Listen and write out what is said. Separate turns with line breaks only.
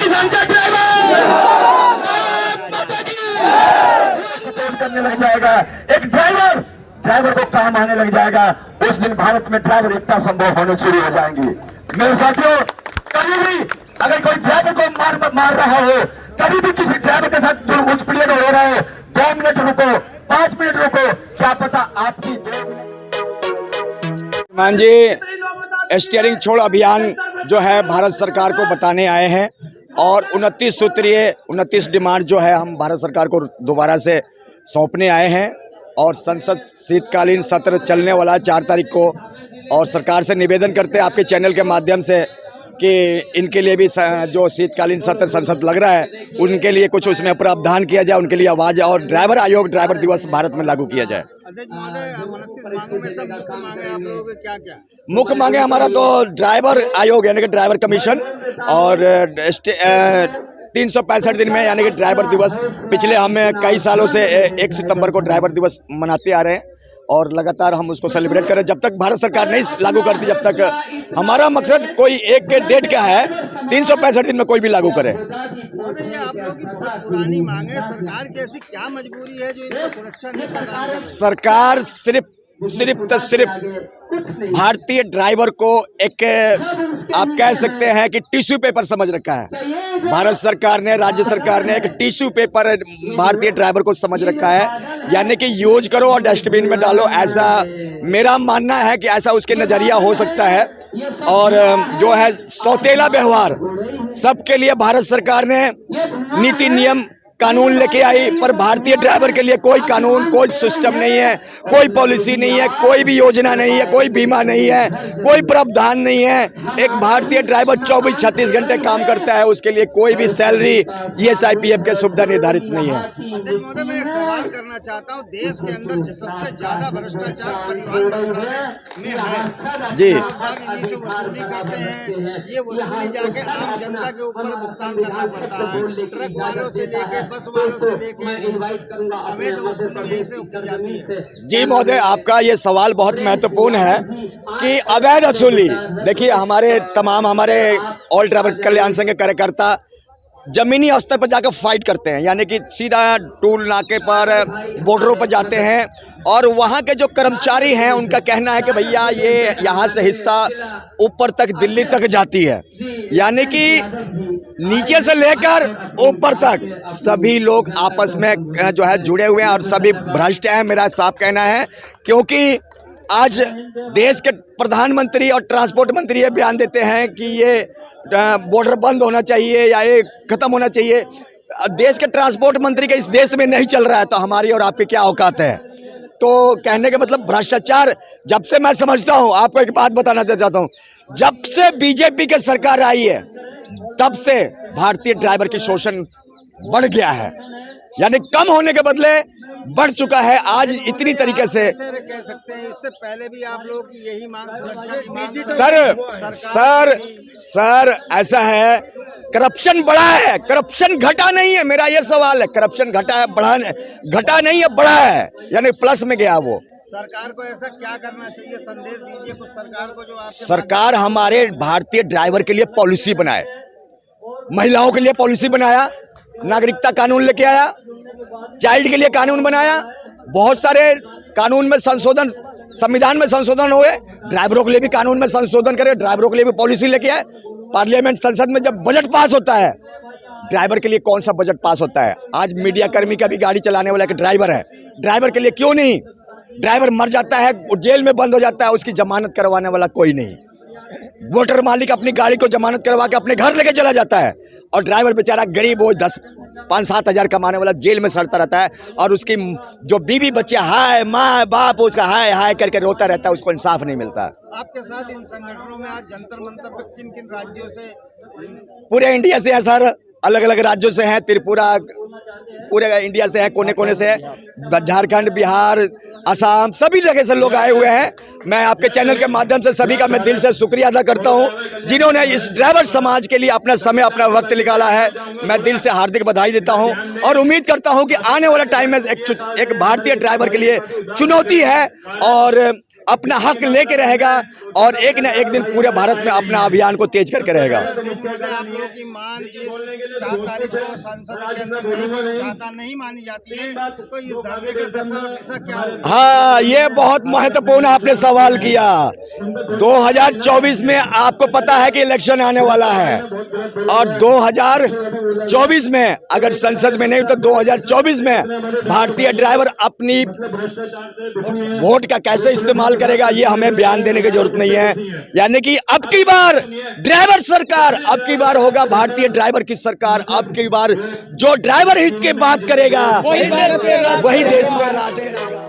किसान का driver support करने लग जाएगा। एक ड्राइवर को काम आने लग जाएगा। उस दिन भारत में ड्राइवर एकता संभव होने शुरू हो जाएंगी। मेरे साथियों, कभी भी अगर कोई ड्राइवर को मार रहा हो, कभी भी किसी ड्राइवर के साथ उत्पीड़न हो रहा है, 2 मिनट रुको, 5 मिनट रुको, क्या पता आपकी 2 मिनट।
मान जी स्टीयरिंग छोड़ अभियान जो है भारत सरकार को बताने आए हैं और 29 सूत्रीय 29 डिमांड जो है हम भारत सरकार को दोबारा से सौंपने आए हैं। और संसद शीतकालीन सत्र चलने वाला 4 तारीख को, और सरकार से निवेदन करते हैं आपके चैनल के माध्यम से कि इनके लिए भी जो शीतकालीन सत्र संसद लग रहा है उनके लिए कुछ उसमें प्रावधान किया जाए, उनके लिए आवाज़ और ड्राइवर आयोग, ड्राइवर दिवस भारत में लागू किया जाए।
अध्यक्ष महोदय, 29 मांगों में सब मुख्य मांगे आप लोगों के क्या-क्या?
मुख्य मांगे हमारा तो ड्राइवर आयोग यानी कि ड्राइवर कमीशन और 365 दिन में यानी कि ड्राइवर दिवस। पिछले हम कई सालों से 1 सितंबर को ड्राइवर दिवस मनाते आ रहे हैं और लगातार हम उसको सेलिब्रेट करें। जब तक भारत सरकार नहीं लागू करती, जब तक हमारा मकसद कोई एक डेट का है, 365 दिन में कोई भी लागू करे।
महोदय, ये आप लोगों की बहुत पुरानी मांग है। सरकार की ऐसी क्या मजबूरी है जो इनको सुरक्षा नहीं प्रदान कर रही?
सरकार सिर्फ भारतीय ड्राइवर को एक आप कह सकते हैं कि टिश्यू पेपर समझ रखा है। भारत सरकार ने, राज्य सरकार ने एक टिश्यू पेपर भारतीय ड्राइवर को समझ रखा है, यानी कि यूज करो और डस्टबिन में डालो। ऐसा मेरा मानना है कि ऐसा उसके नज़रिया हो सकता है। और जो है सौतेला व्यवहार सबके लिए भारत सरकार ने नीति नियम कानून लेके आई, पर भारतीय ड्राइवर के लिए कोई कानून, कोई सिस्टम नहीं है, कोई पॉलिसी नहीं है, कोई भी योजना नहीं है, कोई बीमा नहीं है, कोई प्रावधान नहीं है। एक भारतीय ड्राइवर 24-36 घंटे काम करता है, उसके लिए कोई भी सैलरी ESIPF के सुविधा निर्धारित नहीं है।
अध्यक्ष महोदय, मैं एक सवाल करना चाहता हूँ। देश के अंदर सबसे ज्यादा भ्रष्टाचार परिवहन मंत्रालय में है
जी।
से वसूली करते हैं, ये वसूली जाके आम जनता के ऊपर भुगतान करना पड़ता है। ट्रक वालों से लेके बस वालों से लेके अवैध वसूली यहीं से की जाती है।
जी महोदय, आपका ये सवाल बहुत महत्वपूर्ण है कि अवैध वसूली, देखिए हमारे ऑल ड्राइवर कल्याण संघ के कार्यकर्ता जमीनी स्तर पर जाकर फाइट करते हैं, यानी कि सीधा टूल नाके पर, बॉर्डरों पर जाते हैं और वहाँ के जो कर्मचारी हैं उनका कहना है कि भैया ये यहाँ से हिस्सा ऊपर तक दिल्ली तक जाती है, यानी कि नीचे से लेकर ऊपर तक सभी लोग आपस में जो है जुड़े हुए हैं और सभी भ्रष्ट हैं, मेरा साफ कहना है। क्योंकि आज देश के प्रधानमंत्री और ट्रांसपोर्ट मंत्री ये बयान देते हैं कि ये बॉर्डर बंद होना चाहिए या ये खत्म होना चाहिए। देश के ट्रांसपोर्ट मंत्री का इस देश में नहीं चल रहा है, तो हमारी और आपकी क्या औकात है? तो कहने का मतलब भ्रष्टाचार जब से मैं समझता हूँ, आपको एक बात बताना चाहता हूँ, जब से बीजेपी की सरकार आई है तब से भारतीय ड्राइवर की शोषण बढ़ गया है, यानी कम होने के बदले बढ़ चुका है। आज इतनी तरीके से
कह सकते हैं, इससे पहले भी आप लोग की यही मांग, सुरक्षा की मांग।
सर ऐसा है, करप्शन बढ़ा है, करप्शन घटा नहीं है। मेरा ये सवाल है, करप्शन घटा है, घटा नहीं है, बढ़ा है, यानी प्लस में गया वो।
सरकार को ऐसा क्या करना चाहिए, संदेश दीजिए कुछ सरकार को, जो
सरकार हमारे भारतीय ड्राइवर के लिए पॉलिसी बनाए, महिलाओं के लिए पॉलिसी बनाया, नागरिकता कानून लेके आया, चाइल्ड के लिए कानून बनाया, बहुत सारे कानून में संशोधन, संविधान में संशोधन हुए, ड्राइवरों के लिए भी कानून में संशोधन करे, ड्राइवरों के लिए भी पॉलिसी लेके आए। पार्लियामेंट संसद में जब बजट पास होता है, ड्राइवर के लिए कौन सा बजट पास होता है? आज मीडिया कर्मी का भी गाड़ी चलाने वाला एक ड्राइवर है, ड्राइवर के लिए क्यों नहीं? ड्राइवर मर जाता है, जेल में बंद हो जाता है, उसकी जमानत करवाने वाला कोई नहीं। मोटर मालिक अपनी गाड़ी को जमानत करवा के अपने घर लेके चला जाता है और ड्राइवर बेचारा गरीब हो, 10-5-7 हज़ार कमाने वाला जेल में सड़ता रहता है और उसकी जो बीवी बच्चे हाय माँ बाप उसका हाय हाय करके रोता रहता है, उसको इंसाफ नहीं मिलता।
आपके साथ इन संगठनों में आज जंतर मंतर पर किन किन राज्यों से?
पूरे इंडिया से है सर, अलग अलग राज्यों से हैं, त्रिपुरा, पूरे इंडिया से है, कोने कोने से है, झारखंड, बिहार, असम, सभी जगह से लोग आए हुए हैं। मैं आपके चैनल के माध्यम से सभी का मैं दिल से शुक्रिया अदा करता हूं, जिन्होंने इस ड्राइवर समाज के लिए अपना समय, अपना वक्त निकाला है। मैं दिल से हार्दिक बधाई देता हूं और उम्मीद करता हूं कि आने वाला टाइम में एक भारतीय ड्राइवर के लिए चुनौती है और अपना हक लेके रहेगा और एक न एक दिन पूरे भारत में अपना अभियान को तेज करके रहेगा।
आप लोगों की मांग इस 4 तारीख को संसद के अंदर नहीं मानी जाती है, तो इस धरने का दशा और दिशा क्या होगा?
हाँ, ये बहुत महत्वपूर्ण आपने सवाल किया। 2024 में आपको पता है कि इलेक्शन आने वाला है और 2024 में अगर संसद में नहीं तो 2024 में भारतीय ड्राइवर अपनी वोट का कैसे इस्तेमाल करेगा ये हमें बयान देने की जरूरत नहीं है। यानी कि अब की बार ड्राइवर सरकार, अब की बार होगा भारतीय ड्राइवर की सरकार। अब की बार जो ड्राइवर हित की बात करेगा वही देश पर राज करेगा।